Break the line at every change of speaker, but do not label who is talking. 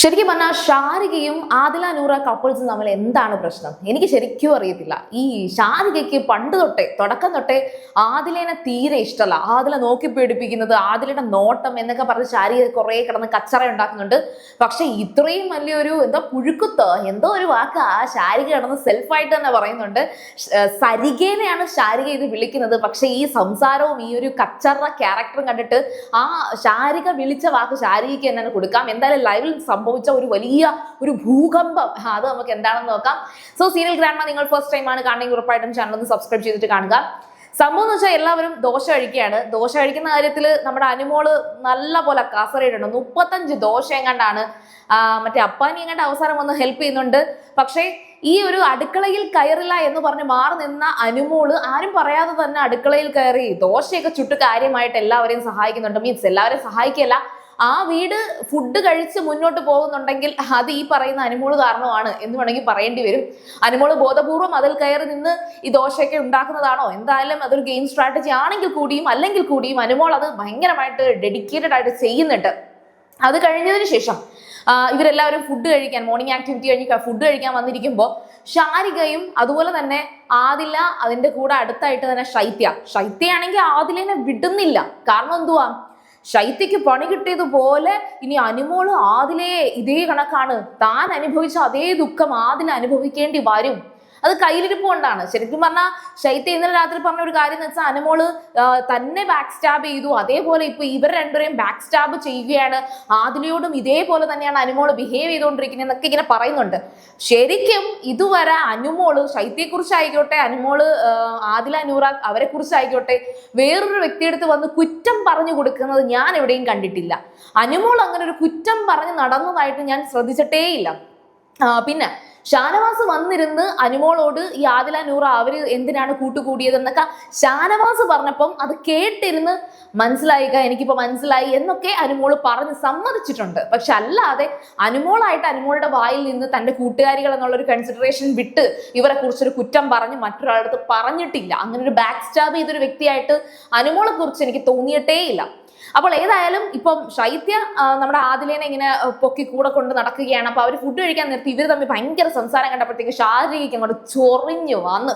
ശരിക്കും പറഞ്ഞാൽ ഷാരികയും ആദില നൂറ കപ്പിൾസും തമ്മിൽ എന്താണ് പ്രശ്നം? എനിക്ക് ശരിക്കും അറിയത്തില്ല. ഈ ഷാരികയ്ക്ക് പണ്ട് തൊട്ടേ തുടക്കം തൊട്ടേ ആദിലേനെ തീരെ ഇഷ്ടമല്ല. ആദില നോക്കി പേടിപ്പിക്കുന്നത്, ആദിലയുടെ നോട്ടം എന്നൊക്കെ പറഞ്ഞ് ഷാരിക കുറെ കിടന്ന് കച്ചറ ഉണ്ടാക്കുന്നുണ്ട്. പക്ഷെ ഇത്രയും വലിയൊരു എന്തോ പുഴുക്കുത്തോ എന്തോ ഒരു വാക്ക് ആ ഷാരിക കിടന്ന് സെൽഫായിട്ട് തന്നെ പറയുന്നുണ്ട്. സരികേനെയാണ് ഷാരിക ഇത് വിളിക്കുന്നത്. പക്ഷെ ഈ സംസാരവും ഈ ഒരു കച്ചറ ക്യാരക്ടറും കണ്ടിട്ട് ആ ഷാരിക വിളിച്ച വാക്ക് ഷാരികയ്ക്ക് തന്നെ കൊടുക്കാം. എന്തായാലും ലൈവിൽ സംഭവിച്ച ഒരു ഭൂകമ്പം അത് നമുക്ക് എന്താണെന്ന് നോക്കാം. സോ സീരിയൽ ഗ്രാൻഡ്മ നിങ്ങൾ ഫസ്റ്റ് ടൈം ആണ് കാണുമെങ്കിൽ ഉറപ്പായിട്ടും ചാനൽ ഒന്ന് സബ്സ്ക്രൈബ് ചെയ്തിട്ട് കാണുക. സംഭവം എന്ന് വെച്ചാൽ എല്ലാവരും ദോശ കഴിക്കുകയാണ്. ദോശ കഴിക്കുന്ന കാര്യത്തിൽ നമ്മുടെ അനുമോള് നല്ല പോലെ കസറിയിട്ടുണ്ട്. 35 ദോശ എങ്ങാണ്ടാണ് മറ്റേ അപ്പാനി എങ്ങാണ്ട് അവസാനം വന്ന് ഹെൽപ്പ് ചെയ്യുന്നുണ്ട്. പക്ഷേ ഈ ഒരു അടുക്കളയിൽ കയറില്ല എന്ന് പറഞ്ഞ് മാറി നിന്ന അനുമോള് ആരും പറയാതെ തന്നെ അടുക്കളയിൽ കയറി ദോശയൊക്കെ ചുട്ട് കാര്യമായിട്ട് എല്ലാവരെയും സഹായിക്കുന്നുണ്ട്. മീൻസ് എല്ലാവരെയും സഹായിക്കല്ല, ആ വീട് ഫുഡ് കഴിച്ച് മുന്നോട്ട് പോകുന്നുണ്ടെങ്കിൽ അത് ഈ പറയുന്ന അനുമോള് കാരണമാണ് എന്ന് വേണമെങ്കിൽ പറയേണ്ടി വരും. അനുമോള് ബോധപൂർവം അതിൽ കയറി നിന്ന് ഈ ദോശയൊക്കെ ഉണ്ടാക്കുന്നതാണോ? എന്തായാലും അതൊരു ഗെയിം സ്ട്രാറ്റജി ആണെങ്കിൽ കൂടിയും അല്ലെങ്കിൽ കൂടിയും അനുമോൾ അത് ഭയങ്കരമായിട്ട് ഡെഡിക്കേറ്റഡ് ആയിട്ട് ചെയ്യുന്നുണ്ട്. അത് കഴിഞ്ഞതിന് ശേഷം ഇവരെല്ലാവരും ഫുഡ് കഴിക്കാൻ, മോർണിംഗ് ആക്ടിവിറ്റി കഴിഞ്ഞ് ഫുഡ് കഴിക്കാൻ വന്നിരിക്കുമ്പോൾ ഷാരികയും അതുപോലെ തന്നെ ആദില, അതിന്റെ കൂടെ അടുത്തായിട്ട് തന്നെ ശൈത്യയാണെങ്കിൽ ആദിലിനെ വിടുന്നില്ല. കാരണം എന്തുവാ, ശൈത്യക്ക് പണി കിട്ടിയതുപോലെ ഇനി അനുമോള് ആദിലയെ ഇതേ കണക്കാണ്, താൻ അനുഭവിച്ച അതേ ദുഃഖം ആദില അനുഭവിക്കേണ്ടി വരും. അത് കയ്യിലിരിപ്പ് കൊണ്ടാണ്. ശരിക്കും പറഞ്ഞാൽ ശൈത്യ ഇന്നലെ രാത്രി പറഞ്ഞ ഒരു കാര്യം എന്ന് വെച്ചാൽ അനുമോള് തന്നെ ബാക്ക് സ്റ്റാബ് ചെയ്തു, അതേപോലെ ഇപ്പൊ ഇവർ രണ്ടുപേരെയും ബാക്ക് സ്റ്റാബ് ചെയ്യുകയാണ്, ആദിലയോടും ഇതേപോലെ തന്നെയാണ് അനുമോള് ബിഹേവ് ചെയ്തുകൊണ്ടിരിക്കുന്നത് എന്നൊക്കെ ഇങ്ങനെ പറയുന്നുണ്ട്. ശരിക്കും ഇതുവരെ അനുമോള് ശൈത്യയെക്കുറിച്ചായിക്കോട്ടെ, അനുമോള് ആദില നൂറ അവരെ കുറിച്ചായിക്കോട്ടെ വേറൊരു വ്യക്തിയെടുത്ത് വന്ന് കുറ്റം പറഞ്ഞു കൊടുക്കുന്നത് ഞാൻ എവിടെയും കണ്ടിട്ടില്ല. അനുമോൾ അങ്ങനെ ഒരു കുറ്റം പറഞ്ഞ് നടന്നതായിട്ട് ഞാൻ ശ്രദ്ധിച്ചിട്ടേയില്ല. പിന്നെ ഷാനവാസ് വന്നിരുന്ന് അനുമോളോട് ഈ ആദില നൂറ അവര് എന്തിനാണ് കൂട്ടുകൂടിയതെന്നൊക്കെ ഷാനവാസ് പറഞ്ഞപ്പം അത് കേട്ടിരുന്ന് എനിക്കിപ്പോ മനസ്സിലായി എന്നൊക്കെ അനുമോള് പറഞ്ഞ് സമ്മതിച്ചിട്ടുണ്ട്. പക്ഷെ അല്ലാതെ അനുമോളായിട്ട് അനുമോളുടെ വായിൽ നിന്ന് തന്റെ കൂട്ടുകാരികൾ എന്നുള്ളൊരു കൺസിഡറേഷൻ വിട്ട് ഇവരെ കുറിച്ചൊരു കുറ്റം പറഞ്ഞ് മറ്റൊരാളടുത്ത് പറഞ്ഞിട്ടില്ല. അങ്ങനെ ഒരു ബാക്ക് സ്റ്റാബ് ചെയ്തൊരു വ്യക്തിയായിട്ട് അനുമോളെ കുറിച്ച് എനിക്ക് തോന്നിയിട്ടേയില്ല. അപ്പോൾ ഏതായാലും ഇപ്പം ശൈത്യ നമ്മുടെ ആദിലേനെ ഇങ്ങനെ പൊക്കി കൂടെ കൊണ്ട് നടക്കുകയാണ്. അപ്പൊ അവർ ഫുഡ് കഴിക്കാൻ നിർത്തി ഇവർ തമ്മിൽ ഭയങ്കര സംസാരം കണ്ടപ്പോഴത്തേക്ക് ഷാരികയ്ക്ക് അങ്ങോട്ട് ചൊറിഞ്ഞു വന്ന്